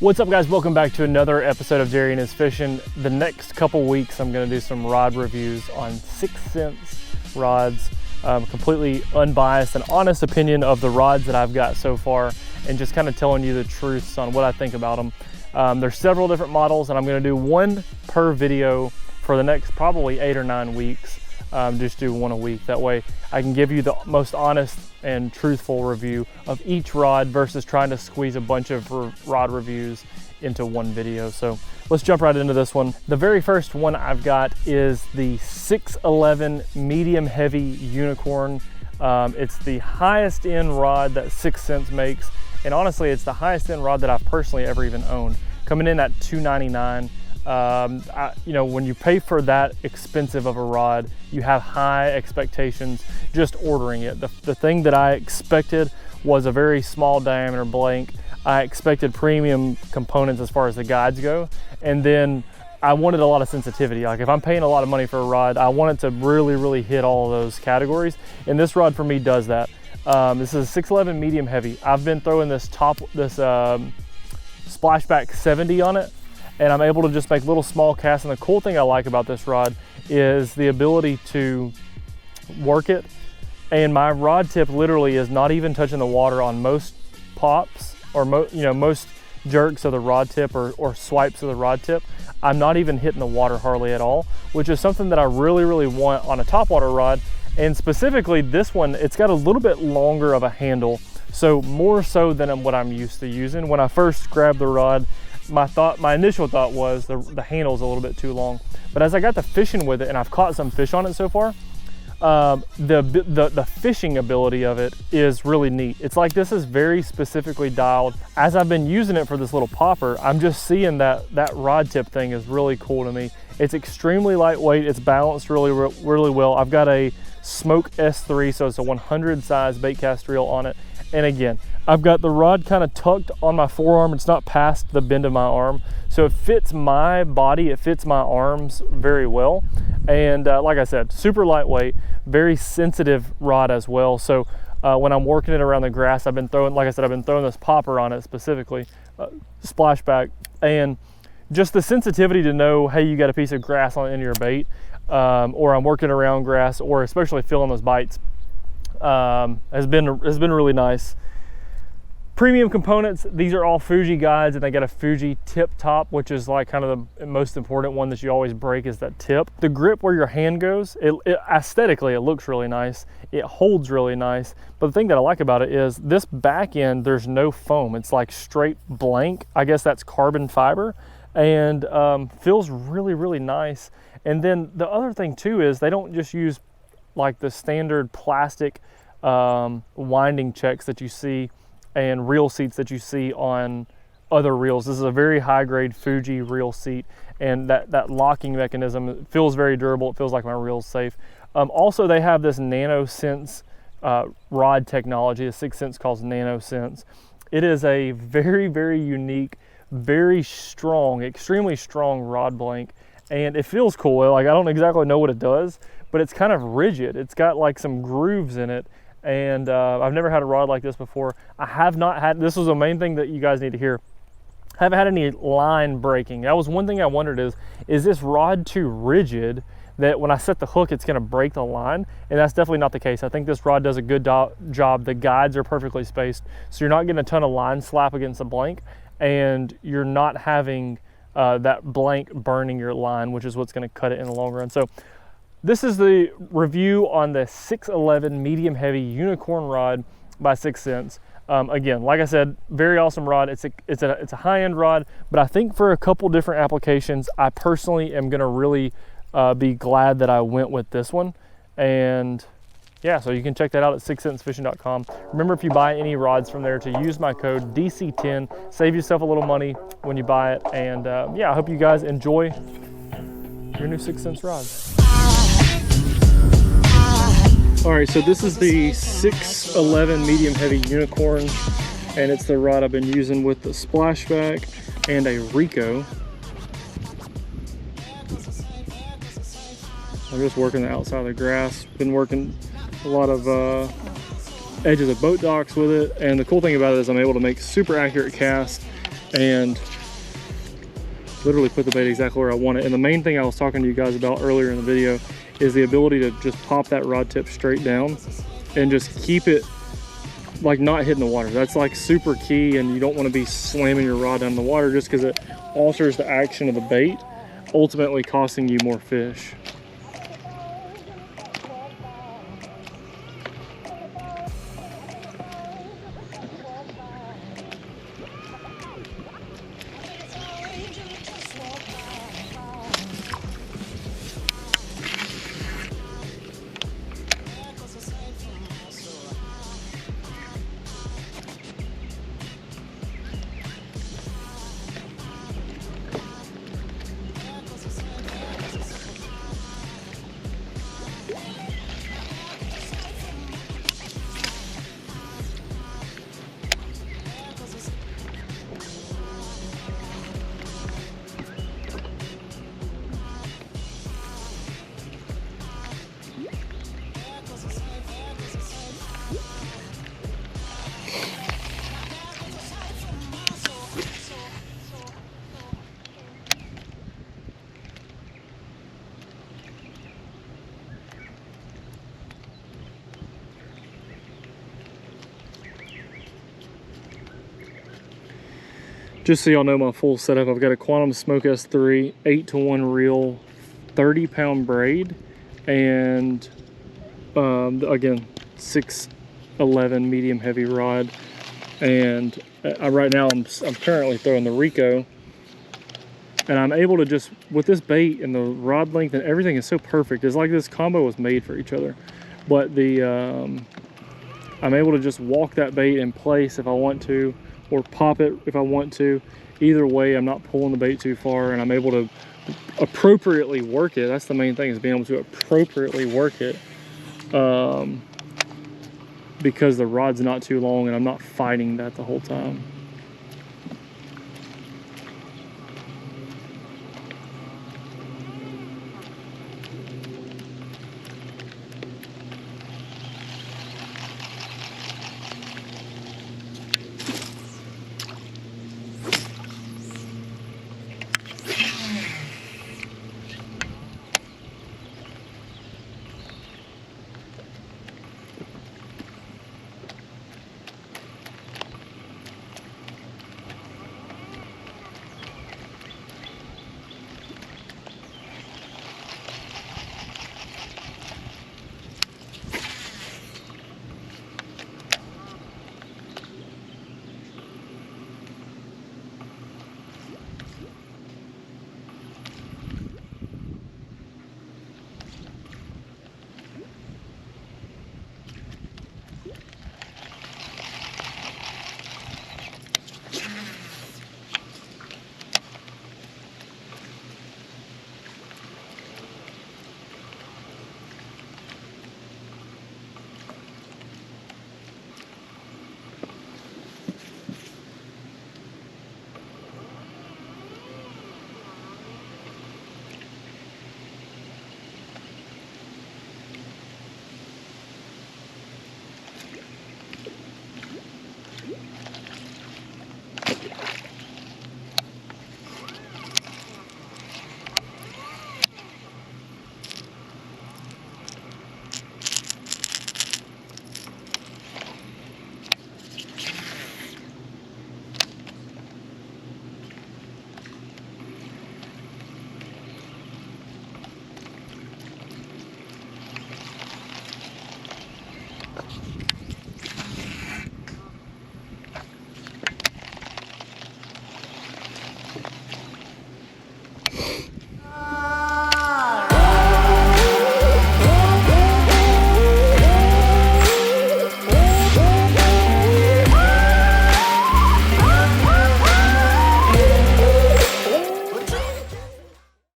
What's up, guys? Welcome back to another episode of Jerry and His Fishing. The next couple weeks I'm going to do some rod reviews on 6th Sense rods, completely unbiased and honest opinion of the rods that I've got so far, and just kind of telling you the truths on what I think about them. There's several different models, and I'm going to do one per video for the next probably 8 or 9 weeks. Just do one a week. That way I can give you the most honest and truthful review of each rod versus trying to squeeze a bunch of rod reviews into one video. So let's jump right into this one. The very first one I've got is the 611 medium heavy unicorn. It's the highest end rod that 6th Sense makes, and honestly it's the highest end rod that I've personally ever even owned, coming in at $299. You know, when you pay for that expensive of a rod, you have high expectations just ordering it. The thing that I expected was a very small diameter blank. I expected premium components as far as the guides go, and then I wanted a lot of sensitivity. Like, if I'm paying a lot of money for a rod, I want it to really hit all of those categories, and this rod for me does that. This is a 611 medium heavy. I've been throwing this Splashback 70 on it, and I'm able to just make little small casts. And the cool thing I like about this rod is the ability to work it, and my rod tip literally is not even touching the water on most pops or most jerks of the rod tip or swipes of the rod tip. I'm not even hitting the water hardly at all, which is something that I really want on a topwater rod. And specifically this one, it's got a little bit longer of a handle, so more so than what I'm used to using. When I first grabbed the rod, my initial thought was the handle's a little bit too long, but as I got to fishing with it, and I've caught some fish on it so far, the fishing ability of it is really neat. It's like this is very specifically dialed. As I've been using it for this little popper, I'm just seeing that rod tip thing is really cool to me. It's extremely lightweight. It's balanced really well. I've got a Smoke S3, so it's a 100 size bait cast reel on it. And again, I've got the rod kind of tucked on my forearm. It's not past the bend of my arm, so it fits my body, it fits my arms very well. And like I said, super lightweight, very sensitive rod as well. So when I'm working it around the grass, I've been throwing this popper on it specifically, Splashback, and just the sensitivity to know, hey, you got a piece of grass on the end of your bait, or I'm working around grass, or especially feeling those bites, has been really nice. Premium components, these are all Fuji guides, and they got a Fuji tip top, which is like kind of the most important one that you always break, is that tip. The grip where your hand goes, aesthetically it looks really nice, it holds really nice, but the thing that I like about it is this back end, there's no foam. It's like straight blank. I guess that's carbon fiber, and feels really nice. And then the other thing too is they don't just use like the standard plastic winding checks that you see and reel seats that you see on other reels. This is a very high grade Fuji reel seat, and that locking mechanism, it feels very durable. It feels like my reel's safe. Also, they have this NanoSense rod technology. The 6th Sense calls NanoSense. It is a very unique, very strong, extremely strong rod blank, and it feels cool. Like, I don't exactly know what it does, but it's kind of rigid. It's got like some grooves in it, and I've never had a rod like this before. I have not had, this was the main thing that you guys need to hear, I haven't had any line breaking. That was one thing I wondered, is this rod too rigid that when I set the hook it's gonna break the line? And that's definitely not the case. I think this rod does a good job. The guides are perfectly spaced, so you're not getting a ton of line slap against the blank, and you're not having that blank burning your line, which is what's gonna cut it in the long run. So this is the review on the 611 medium heavy unicorn rod by 6th Sense. Again, like I said, very awesome rod. It's a high-end rod, but I think for a couple different applications, I personally am gonna really be glad that I went with this one. And yeah, so you can check that out at 6thsensefishing.com. Remember, if you buy any rods from there, to use my code DC10, save yourself a little money when you buy it. And yeah, I hope you guys enjoy your new 6th Sense rod. All right, so this is the 611 medium heavy unicorn, and it's the rod I've been using with the Splashback and a Rico. I'm just working the outside of the grass. Been working a lot of edges of boat docks with it, and the cool thing about it is I'm able to make super accurate casts, and literally put the bait exactly where I want it. And the main thing I was talking to you guys about earlier in the video is the ability to just pop that rod tip straight down and just keep it like not hitting the water. That's like super key, and you don't want to be slamming your rod down in the water just because it alters the action of the bait, ultimately costing you more fish. Just so y'all know my full setup, I've got a Quantum Smoke S3, 8-to-1 reel, 30-pound braid, and again, 6'11" medium heavy rod. And right now I'm currently throwing the Rico, and I'm able to just, with this bait and the rod length and everything is so perfect. It's like this combo was made for each other. But the I'm able to just walk that bait in place if I want to, or pop it if I want to. Either way, I'm not pulling the bait too far, and I'm able to appropriately work it. That's the main thing, is being able to appropriately work it, because the rod's not too long and I'm not fighting that the whole time.